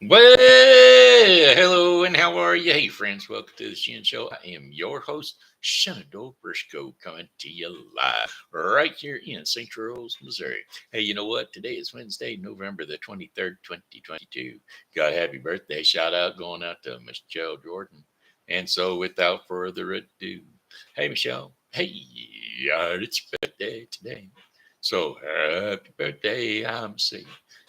Well, hello and how are you? Hey, friends, welcome to the Shen Show. I am your host, Shenador Briscoe, coming to you live right here in St. Charles, Missouri. Hey, you know what? Today is Wednesday, November the 23rd, 2022. Got a happy birthday shout out going out to Michelle Jordan. And so, without further ado, hey, Michelle. Hey, it's your birthday today. So, happy birthday, I'm saying.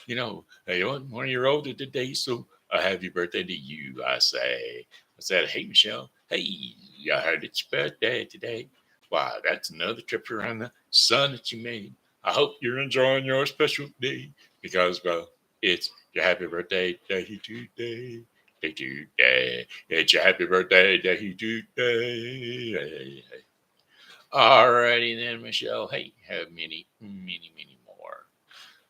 Hey, one year older today, so a happy birthday to you, I say. I said, hey, Michelle, hey, I heard it's your birthday today. Wow, that's another trip around the sun that you made. I hope you're enjoying your special day because, well, it's your happy birthday day today. Day today. It's your happy birthday day today. Alrighty then, Michelle. Hey, have many, many, many more.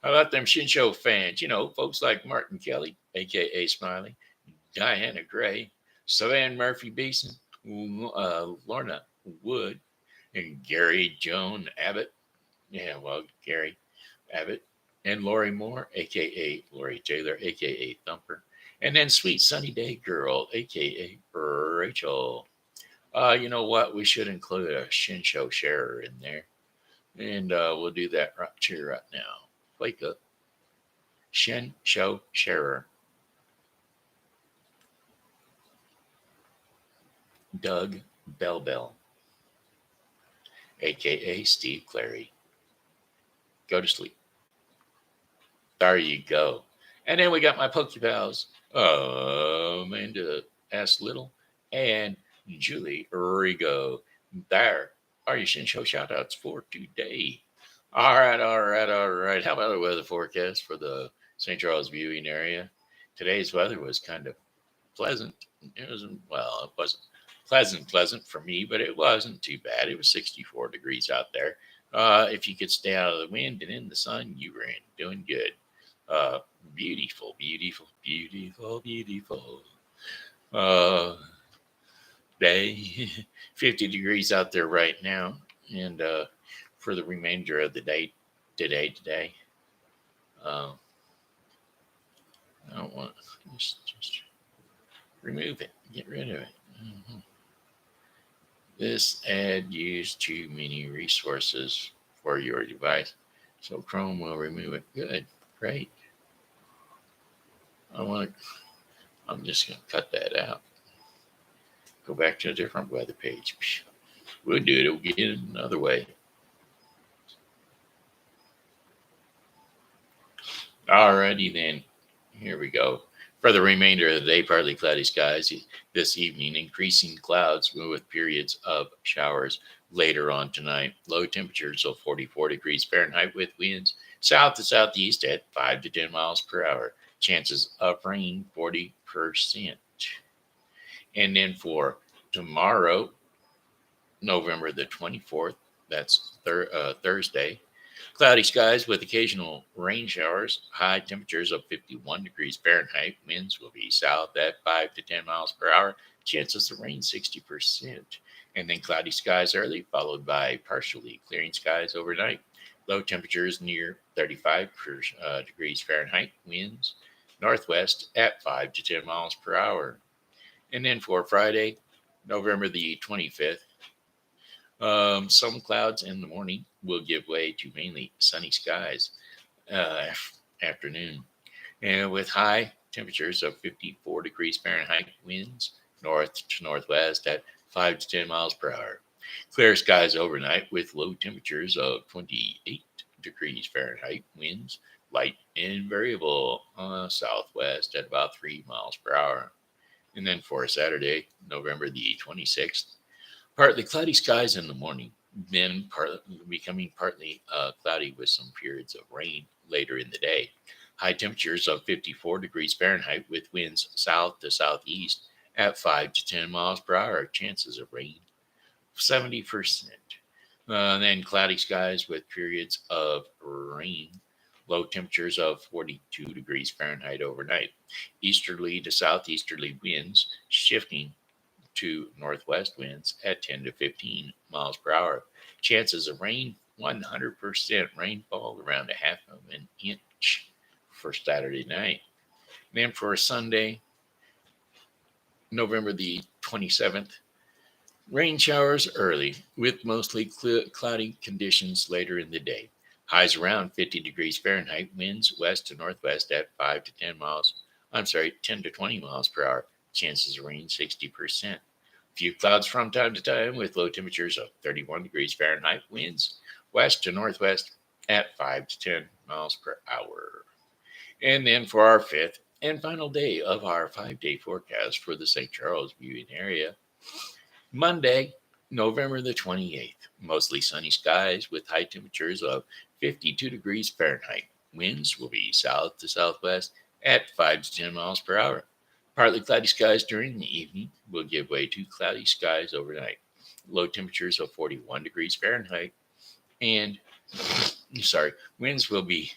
How about them Shin Show fans? Folks like Martin Kelly, A.K.A. Smiley, Diana Gray, Savann Murphy Beason, Lorna Wood, and Gary Joan Abbott. Yeah, well, Gary Abbott. And Lori Moore, A.K.A. Lori Taylor, A.K.A. Thumper. And then Sweet Sunny Day Girl, A.K.A. Rachel. You know what? We should include a Shin Show Sherer in there. And we'll do that right now. Wake up. Shen Show Sherer, Doug Bell, a.k.a. Steve Clary. Go to sleep. There you go. And then we got my Pokey pals, Amanda S. Little and Julie Regot. There are your Shin Show shoutouts for today. All right. How about the weather forecast for the St. Charles viewing area? Today's weather was kind of pleasant. It wasn't pleasant for me, but it wasn't too bad. It was 64 degrees out there. If you could stay out of the wind and in the sun, you were doing good. Uh, beautiful uh, day. 50 degrees out there right now. And for the remainder of the day today, uh, I don't want just remove it, get rid of it. Mhm. This ad used too many resources for your device, so Chrome will remove it. Good, great. I want. I'm just going to cut that out. Go back to a different weather page. We'll do it. We'll get it another way. Alrighty then. Here we go. For the remainder of the day, partly cloudy skies this evening, increasing clouds with periods of showers later on tonight. Low temperatures of 44 degrees Fahrenheit with winds south to southeast at 5 to 10 miles per hour. Chances of rain 40%. And then for tomorrow, November the 24th, that's Thursday, cloudy skies with occasional rain showers. High temperatures of 51 degrees Fahrenheit. Winds will be south at 5 to 10 miles per hour. Chances of rain 60%. And then cloudy skies early, followed by partially clearing skies overnight. Low temperatures near 35 degrees Fahrenheit. Winds northwest at 5 to 10 miles per hour. And then for Friday, November the 25th, some clouds in the morning will give way to mainly sunny skies uh, afternoon, and with high temperatures of 54 degrees Fahrenheit, winds north to northwest at 5 to 10 miles per hour. Clear skies overnight with low temperatures of 28 degrees Fahrenheit, winds light and variable southwest at about 3 miles per hour. And then for Saturday, November the 26th, partly cloudy skies in the morning, then becoming partly cloudy with some periods of rain later in the day. High temperatures of 54 degrees Fahrenheit with winds south to southeast at 5 to 10 miles per hour. Chances of rain 70%. Then cloudy skies with periods of rain. Low temperatures of 42 degrees Fahrenheit overnight. Easterly to southeasterly winds shifting to northwest winds at 10 to 15 miles per hour. Chances of rain 100% rainfall around a half of an inch for Saturday night. Then for Sunday, November the 27th, rain showers early with mostly cloudy conditions later in the day. Highs around 50 degrees Fahrenheit, winds west to northwest at 10 to 20 miles per hour. Chances of rain 60%. Few clouds from time to time with low temperatures of 31 degrees Fahrenheit, winds west to northwest at 5 to 10 miles per hour. And then for our fifth and final day of our 5-day forecast for the St. Charles viewing area, Monday, November the 28th, mostly sunny skies with high temperatures of 52 degrees Fahrenheit. Winds will be south to southwest at 5 to 10 miles per hour. Partly cloudy skies during the evening will give way to cloudy skies overnight. Low temperatures of 41 degrees Fahrenheit and winds will be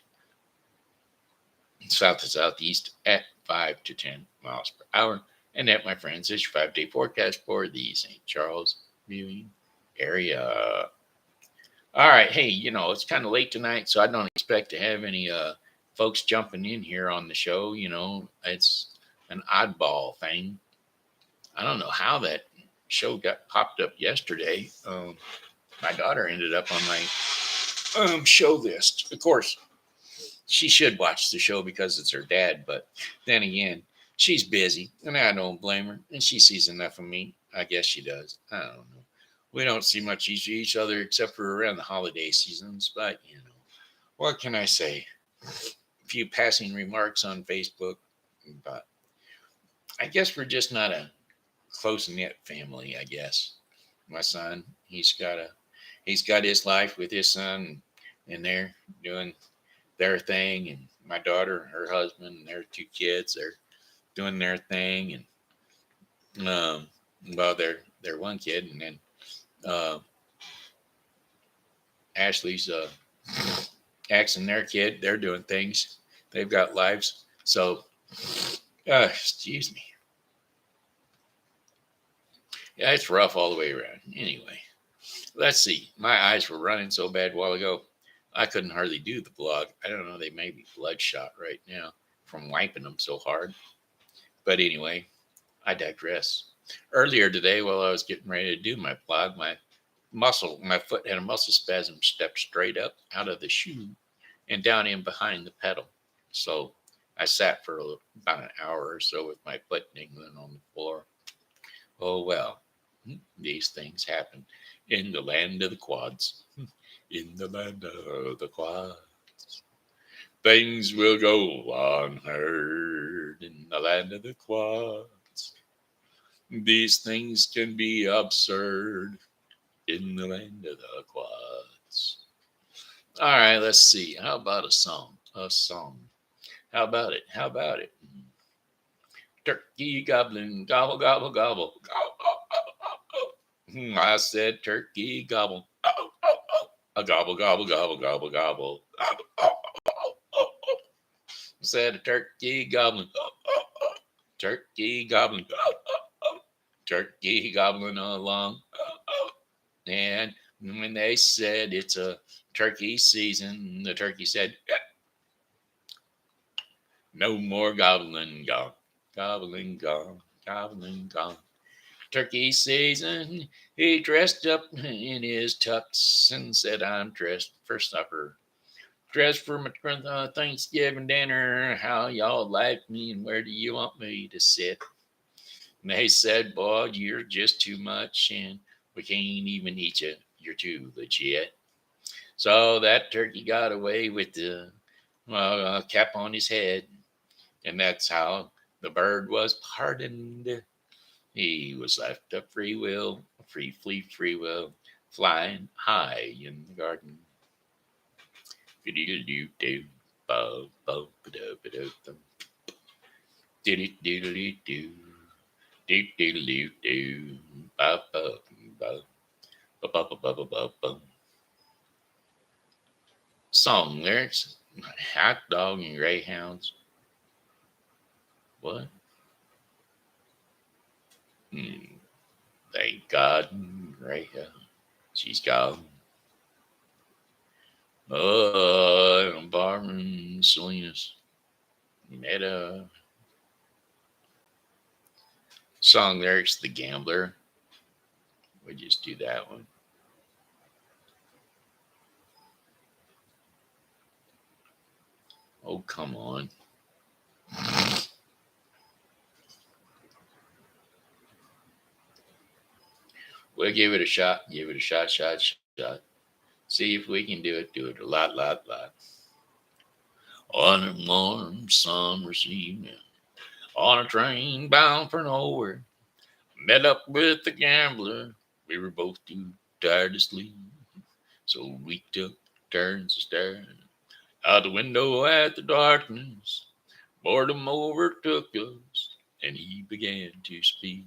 south to southeast at 5 to 10 miles per hour. And that, my friends, is your 5-day forecast for the St. Charles viewing area. All right. Hey, it's kind of late tonight, so I don't expect to have any folks jumping in here on the show. It's an oddball thing. I don't know how that show got popped up yesterday. My daughter ended up on my show list. Of course, she should watch the show because it's her dad, but then again, she's busy, and I don't blame her. And she sees enough of me. I guess she does. I don't know. We don't see much of each other except for around the holiday seasons, but what can I say? A few passing remarks on Facebook, but I guess we're just not a close knit family. I guess my son, he's got his life with his son, and they're doing their thing, and my daughter, her husband, and their 2 kids, they're doing their thing, and they're one kid, and then Ashley's Ax and their kid, they're doing things. They've got lives. So, excuse me. Yeah, it's rough all the way around. Anyway, let's see. My eyes were running so bad a while ago, I couldn't hardly do the blog. I don't know. They may be bloodshot right now from wiping them so hard. But anyway, I digress. Earlier today, while I was getting ready to do my blog, my foot had a muscle spasm, stepped straight up out of the shoe and down in behind the pedal. So I sat for about an hour or so with my foot dangling on the floor. Oh, well, these things happen in the land of the quads. In the land of the quads. Things will go unheard in the land of the quads. These things can be absurd in the land of the quads. All right, let's see. How about a song? A song. How about it? How about it? Turkey gobbling, gobble, gobble, gobble. I said turkey gobble. A gobble, gobble, gobble, gobble, gobble. I said a turkey gobbling. Turkey gobbling. Turkey gobbling along. And when they said it's a turkey season, the turkey said, no more gobbling gone. Gobbling gone. Gobbling gone. Turkey season, he dressed up in his tux and said, I'm dressed for supper. Dressed for my Thanksgiving dinner. How y'all like me and where do you want me to sit? And they said, boy, you're just too much and we can't even eat you. You're too legit. So that turkey got away with the cap on his head. And that's how the bird was pardoned. He was left a free will, free will, flying high in the garden. Song lyrics: hot dog and greyhounds. What? Thank God, greyhound. She's gone. Oh, Barbara and Salinas. Meta. Song lyrics, The Gambler. We just do that one. Oh, come on. We'll give it a shot. Give it a shot, shot. See if we can do it. Do it a lot. On a warm summer's evening, on a train bound for nowhere, met up with the gambler. We were both too tired to sleep, so we took turns staring out the window at the darkness. Boredom overtook us, and he began to speak.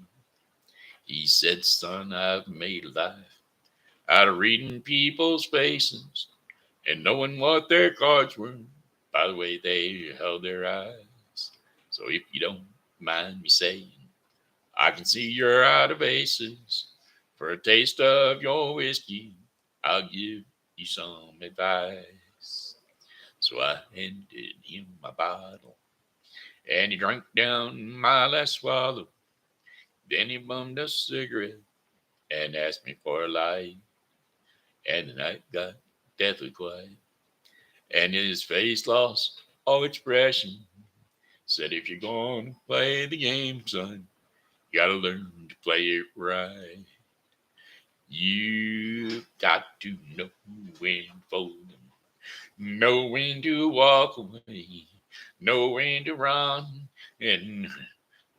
He said, "Son, I've made a life out of reading people's faces and knowing what their cards were by the way they held their eyes. So if you don't mind me saying, I can see you're out of aces. For a taste of your whiskey, I'll give you some advice." So I handed him my bottle, and he drank down my last swallow. Then he bummed a cigarette and asked me for a light. And the night got deathly quiet, and his face lost all expression. Said, "If you're going to play the game, son, you gotta learn to play it right. You got to know when to fold them, know when to walk away, know when to run, and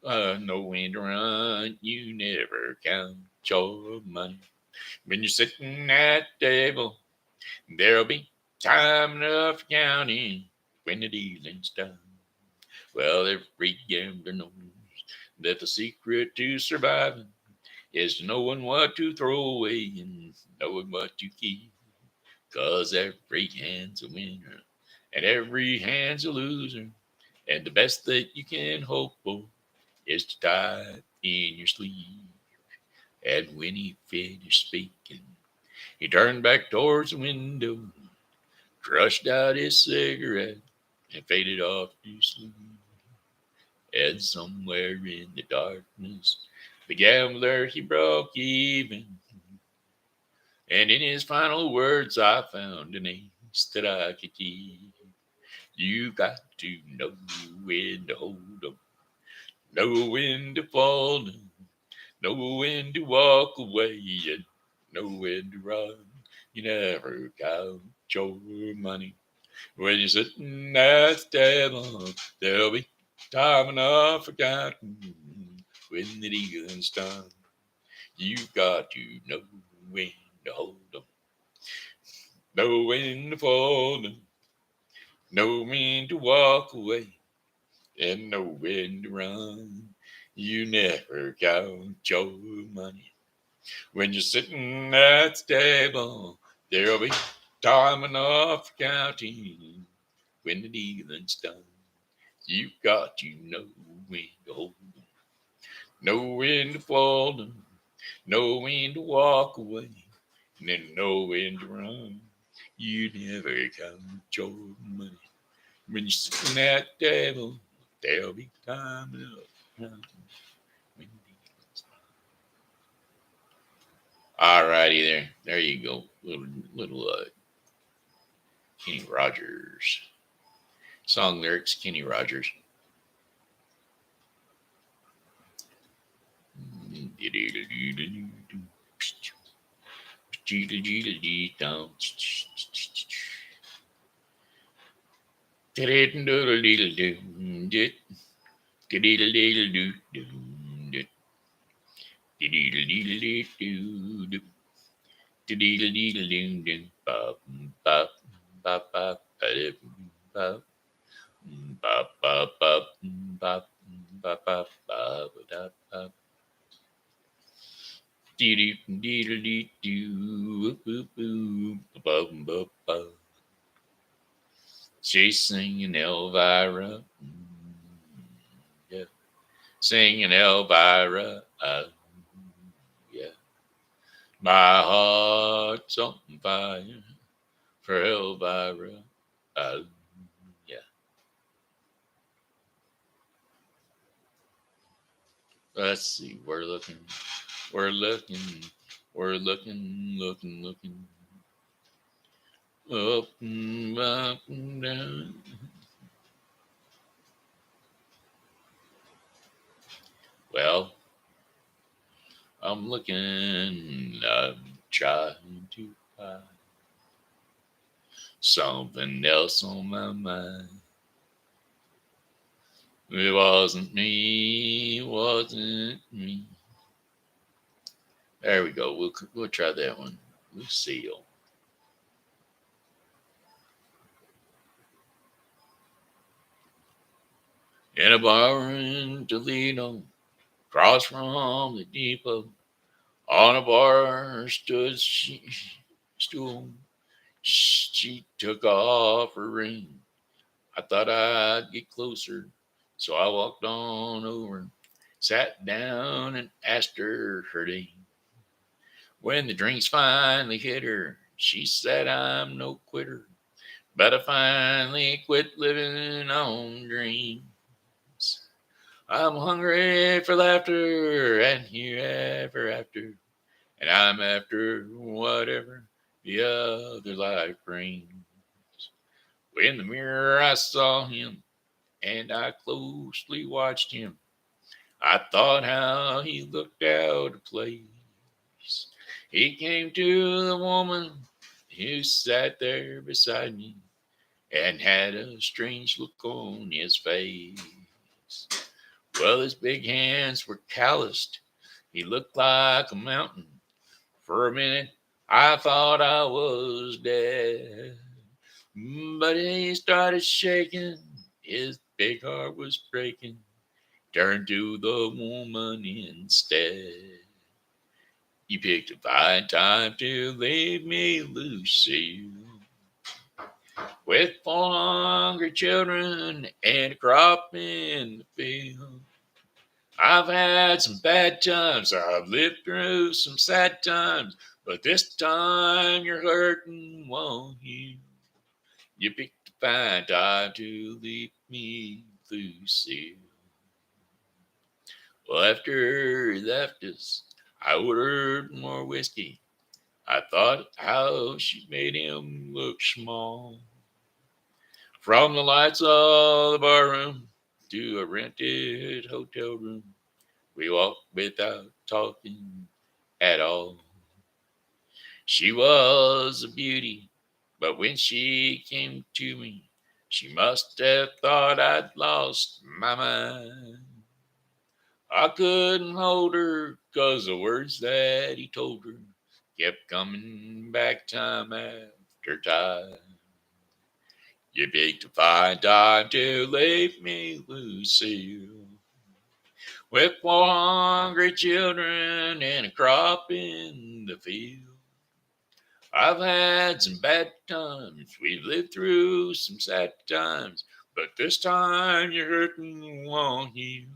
know when to run. You never count your money. When you're sitting at the table, there'll be time enough counting when the dealing's done. Well, every gambler knows that the secret to surviving is knowing what to throw away and knowing what to keep. 'Cause every hand's a winner and every hand's a loser. And the best that you can hope for is to tie it in your sleeve." And when he finished speaking, he turned back towards the window, crushed out his cigarette, and faded off to sleep. And somewhere in the darkness, the gambler he broke even. And in his final words, I found an ace that I could keep. You got to know when to hold 'em, know when to fold 'em, know when to walk away, and know when to run. You never count your money. When you're sitting at the table, there'll be time enough for counting when the dealing's done. You've got to know when to hold 'em, know when to fold 'em, know when to walk away, and know when to run. You never count your money. When you're sitting at the table, there'll be time enough for counting when the dealing's done. You've got to know when to hold 'em, know when to fold 'em, know when to walk away, and then know when to run. You never count your money. When you're sitting at the table, there'll be time enough counting when the dealing's done. All righty there. There you go. Little Kenny Rogers. Song lyrics, Kenny Rogers. She's singing Elvira. Yeah. Singing Elvira. Yeah. My heart's on fire for Elvira. Yeah. Let's see. We're looking, we're looking up and down. Well, I'm looking, I'm trying to find something else on my mind. It wasn't me. There we go. We'll try that one. Lucille. In a bar in Toledo, across from the depot, on a bar stool. She took off her ring. I thought I'd get closer, so I walked on over, sat down, and asked her name. When the drinks finally hit her, she said, I'm no quitter, but I finally quit living on dreams. I'm hungry for laughter and hereafter after, and I'm after whatever the other life brings. In the mirror, I saw him, and I closely watched him. I thought how he looked out of place. He came to the woman who sat there beside me and had a strange look on his face. Well, his big hands were calloused. He looked like a mountain. For a minute, I thought I was dead. But he started shaking. His big heart was breaking. Turned to the woman instead. You picked a fine time to leave me, Lucille, with 4 hungry children and a crop in the field. I've had some bad times, I've lived through some sad times, but this time your hurting won't heal. You picked a fine time to leave me, Lucille. Well, after he left us, I ordered more whiskey. I thought how she made him look small. From the lights of the barroom to a rented hotel room, we walked without talking at all. She was a beauty, but when she came to me, she must have thought I'd lost my mind. I couldn't hold her 'cause the words that he told her kept coming back time after time. You picked a fine time to leave me, Lucille, with 4 hungry children and a crop in the field. I've had some bad times, we've lived through some sad times, but this time your hurting won't heal.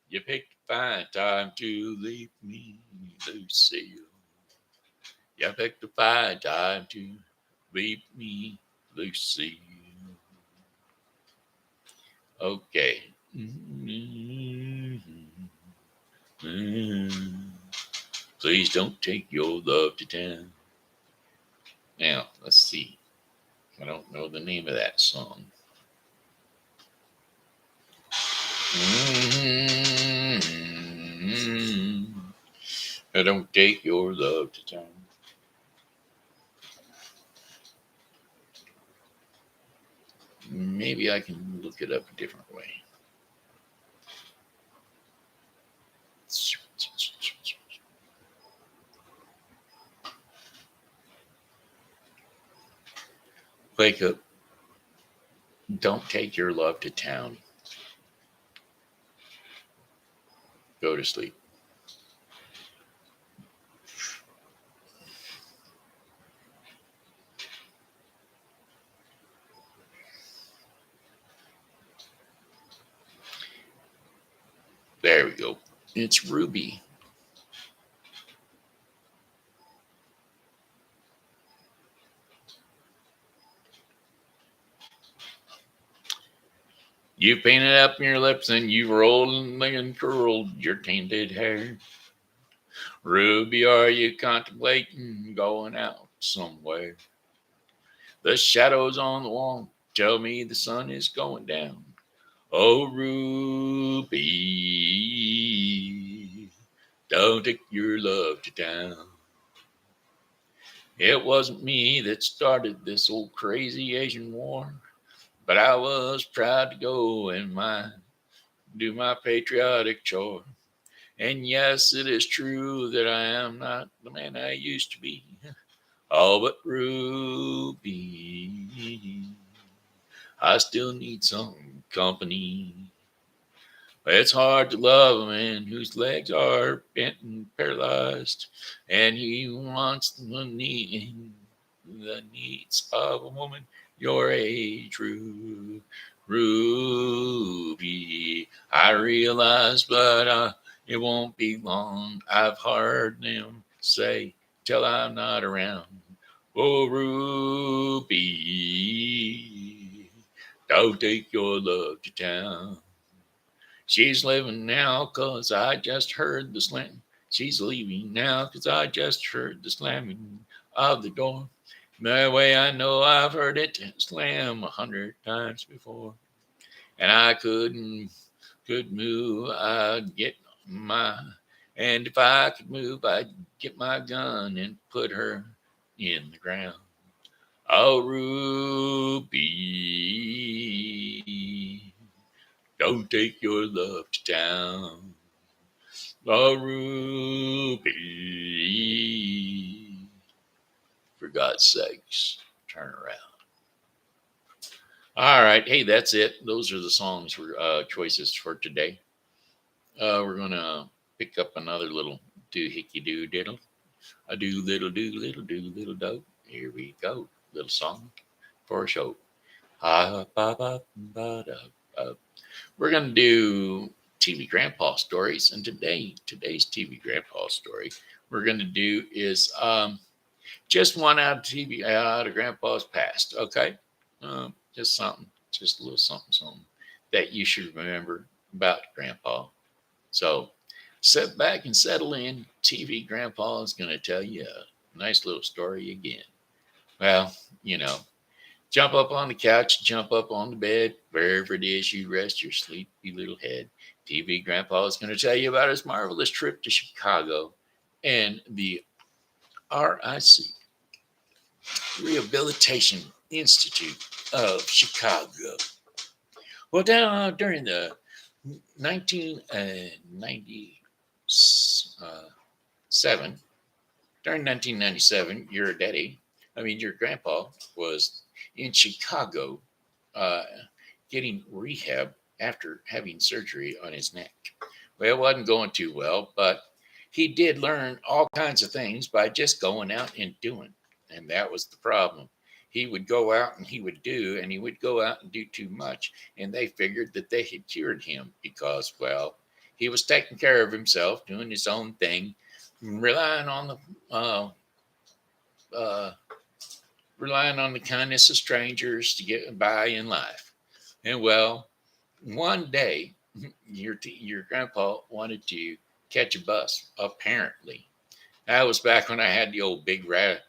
You picked a fine time to leave me, Lucille. You picked a fine time to leave me, Lucille. Okay. Please don't take your love to town. Now, let's see. I don't know the name of that song. Don't take your love to town. Maybe I can look it up a different way. Wake up. Don't take your love to town. Go to sleep. There we go. It's Ruby. You painted up your lips and you've rolled and curled your tainted hair. Ruby, are you contemplating going out somewhere? The shadows on the wall tell me the sun is going down. Oh, Ruby, don't take your love to town. It wasn't me that started this old crazy Asian war, but I was proud to go and do my patriotic chore. And yes, it is true that I am not the man I used to be. Oh, but Ruby, I still need some company. It's hard to love a man whose legs are bent and paralyzed, and he wants the needs of a woman your age, Ruby. I realize, but it won't be long. I've heard them say till I'm not around. Oh, Ruby, don't take your love to town. She's living now 'cause I just heard the slam. She's leaving now 'cause I just heard the slamming of the door. That way I know I've heard it slam 100 times before. And I could move, I'd get my, and if I could move, I'd get my gun and put her in the ground. Oh, Ruby, don't take your love to town. Oh, Ruby, for God's sakes, turn around. All right. Hey, that's it. Those are the songs for choices for today. We're going to pick up another little doohickey doo diddle. A do little do. Here we go. Little song for a show. Ha, ba, ba, ba, da, ba. We're going to do TV Grandpa stories. And today's TV Grandpa story we're going to do is just one out of Grandpa's past. Okay. Just something, just a little something that you should remember about Grandpa. So sit back and settle in. TV Grandpa is going to tell you a nice little story again. Well, jump up on the couch, jump up on the bed, wherever it is you rest your sleepy little head. TV Grandpa is going to tell you about his marvelous trip to Chicago and the RIC, Rehabilitation Institute of Chicago. Well, during the 1997, your grandpa was in Chicago getting rehab after having surgery on his neck. Well, it wasn't going too well, but he did learn all kinds of things by just going out and doing. And that was the problem. He would go out and he would do, and he would go out and do too much. And they figured that they had cured him because, well, he was taking care of himself, doing his own thing, relying on the kindness of strangers to get by in life. And well, one day, your grandpa wanted to catch a bus. Apparently, that was back when I had the old the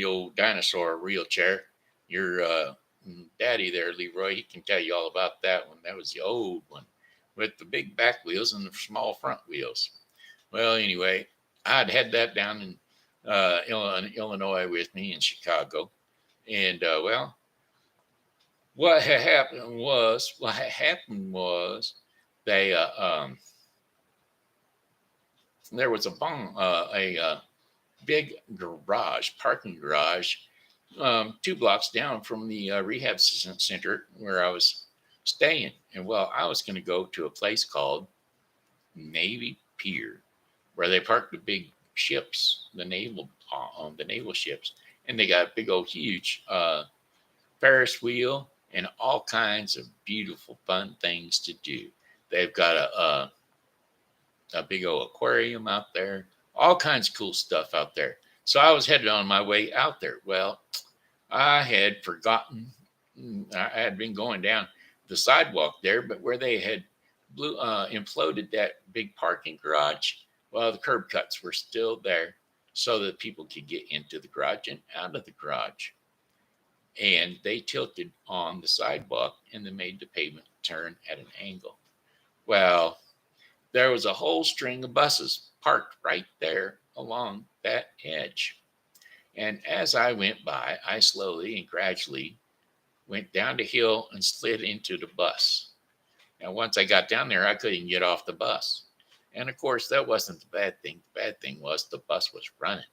old dinosaur wheelchair. Your daddy there, Leroy, he can tell you all about that one. That was the old one with the big back wheels and the small front wheels. Well, anyway, I'd had that down in Illinois with me in Chicago. And what had happened was they there was a big parking garage, 2 blocks down from the rehab center where I was staying. And well, I was going to go to a place called Navy Pier, where they parked the big ships, the naval ships, and they got big old huge Ferris wheel and all kinds of beautiful fun things to do. They've got a big old aquarium out there, all kinds of cool stuff out there. So I was headed on my way out there. Well, I had forgotten. I had been going down the sidewalk there, but where they had imploded that big parking garage, well, the curb cuts were still there so that people could get into the garage and out of the garage. And they tilted on the sidewalk and they made the pavement turn at an angle. Well, there was a whole string of buses parked right there along that edge. And as I went by, I slowly and gradually went down the hill and slid into the bus. Now, once I got down there, I couldn't get off the bus. And of course, that wasn't the bad thing. The bad thing was the bus was running.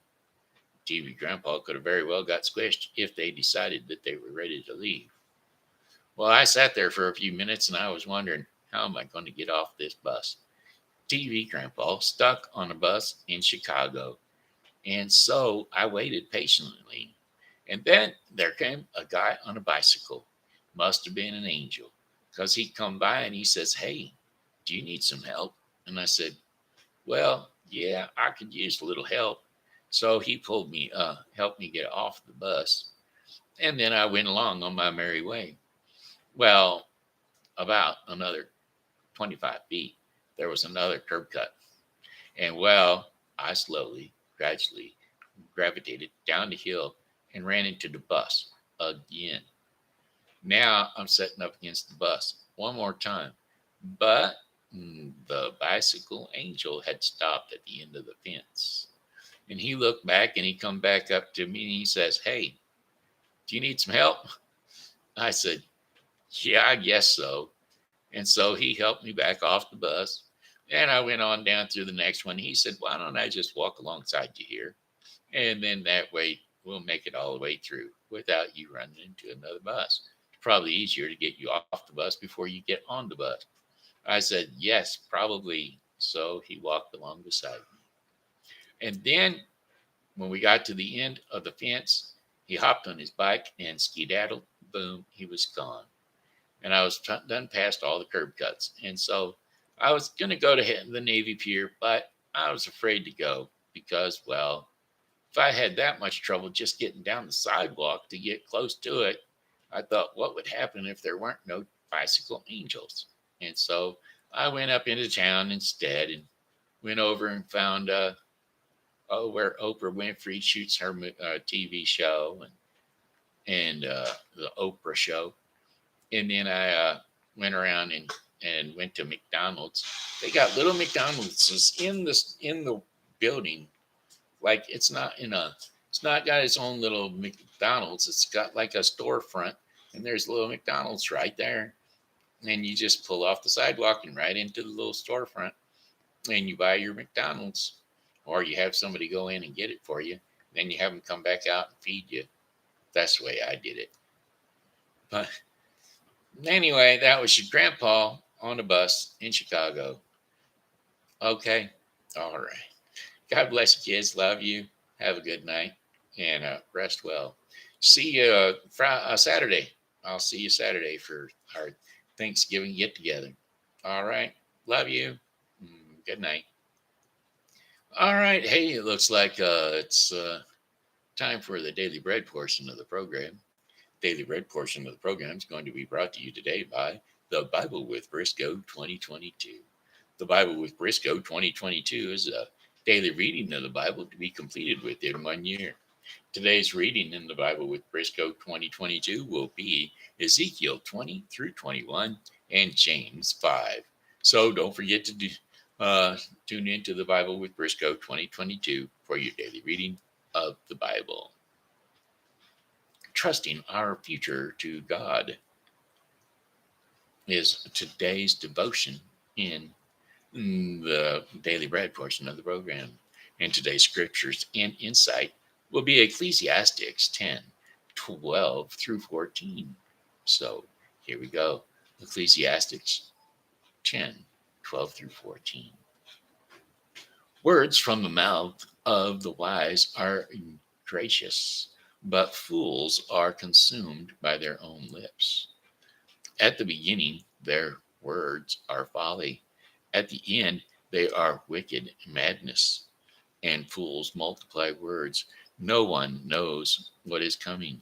TV Grandpa could have very well got squished if they decided that they were ready to leave. Well, I sat there for a few minutes and I was wondering, how am I going to get off this bus? TV Grandpa stuck on a bus in Chicago. And so I waited patiently. And then there came a guy on a bicycle. Must have been an angel. Because he come by and he says, "Hey, do you need some help?" And I said, "Well, yeah, I could use a little help." So he helped me get off the bus. And then I went along on my merry way. Well, about another 25 feet, there was another curb cut. And well, I slowly, gradually gravitated down the hill and ran into the bus again. Now I'm setting up against the bus one more time. But the bicycle angel had stopped at the end of the fence. And he looked back and he come back up to me and he says, "Hey, do you need some help?" I said, "Yeah, I guess so." And so he helped me back off the bus. And I went on down through the next one. He said, "Why don't I just walk alongside you here? And then that way we'll make it all the way through without you running into another bus. It's probably easier to get you off the bus before you get on the bus." I said, "Yes, probably." So he walked along beside me. And then when we got to the end of the fence, he hopped on his bike and skedaddled. Boom, he was gone. And I was done past all the curb cuts. And so I was going to go to the Navy Pier, but I was afraid to go because, well, if I had that much trouble just getting down the sidewalk to get close to it, I thought, what would happen if there weren't no bicycle angels? And so I went up into town instead and went over and found where Oprah Winfrey shoots her TV show and the Oprah show. And then I went around and went to McDonald's. They got little McDonald's in the building. Like it's not got its own little McDonald's. It's got like a storefront, and there's a little McDonald's right there. And you just pull off the sidewalk and right into the little storefront, and you buy your McDonald's, or you have somebody go in and get it for you. Then you have them come back out and feed you. That's the way I did it. But anyway, that was your grandpa on a bus in Chicago. Okay. All right. God bless you, kids. Love you. Have a good night and rest well. See you Saturday. I'll see you Saturday for our Thanksgiving get together. All right. Love you. Good night. All right. Hey, it looks like it's time for the Daily Bread portion of the program. Daily Bread portion of the program is going to be brought to you today by the Bible with Briscoe 2022. The Bible with Briscoe 2022 is a daily reading of the Bible to be completed within 1 year. Today's reading in the Bible with Briscoe 2022 will be Ezekiel 20 through 21 and James 5. So don't forget to tune into the Bible with Briscoe 2022 for your daily reading of the Bible. Trusting our future to God is today's devotion in the Daily Bread portion of the program. And today's scriptures and insight will be Ecclesiastes 10, 12 through 14. So here we go. Ecclesiastes 10, 12 through 14. Words from the mouth of the wise are gracious, but fools are consumed by their own lips. At the beginning, their words are folly. At the end, they are wicked madness. And fools multiply words. No one knows what is coming.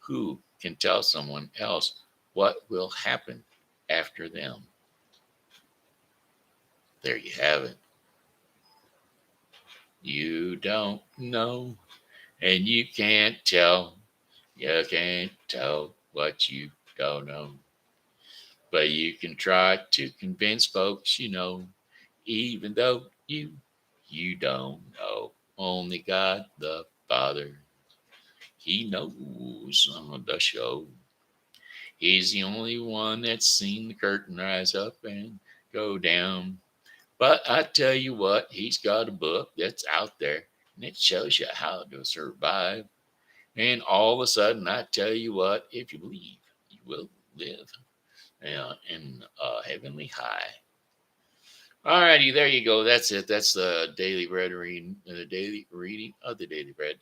Who can tell someone else what will happen? after them. There you have it. You don't know, and you can't tell. You can't tell what you don't know. But you can try to convince folks you know, even though you don't know. Only God the Father, He knows on the show. He's the only one that's seen the curtain rise up and go down. But I tell you what, he's got a book that's out there and it shows you how to survive. And all of a sudden, I tell you what, if you believe, you will live in a heavenly high. All righty, there you go. That's it. That's the daily bread reading, the daily reading of the daily bread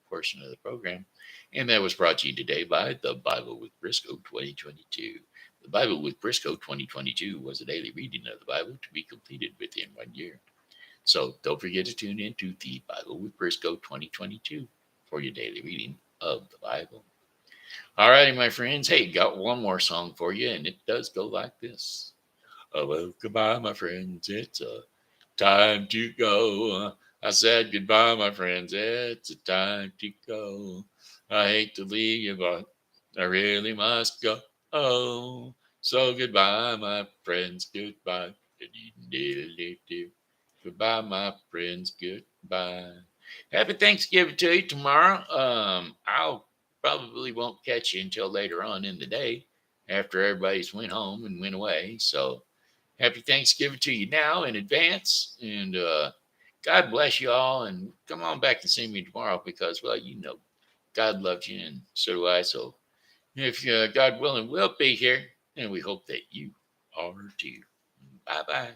portion of the program. And that was brought to you today by the Bible with Briscoe 2022. The Bible with Briscoe 2022 was a daily reading of the Bible to be completed within 1 year. So don't forget to tune in to the Bible with Briscoe 2022 for your daily reading of the Bible. All righty, my friends. Hey, got one more song for you, and it does go like this. Oh, well, goodbye, my friends. It's time to go. I said goodbye, my friends. It's a time to go. I hate to leave you, but I really must go. Oh, so goodbye, my friends. Goodbye. Goodbye, my friends. Goodbye. Happy Thanksgiving to you tomorrow. I'll probably won't catch you until later on in the day after everybody's went home and went away. So happy Thanksgiving to you now in advance. And God bless you all. And come on back and see me tomorrow because, well, you know, God loves you and so do I. So if God willing, we'll be here. And we hope that you are too. Bye bye.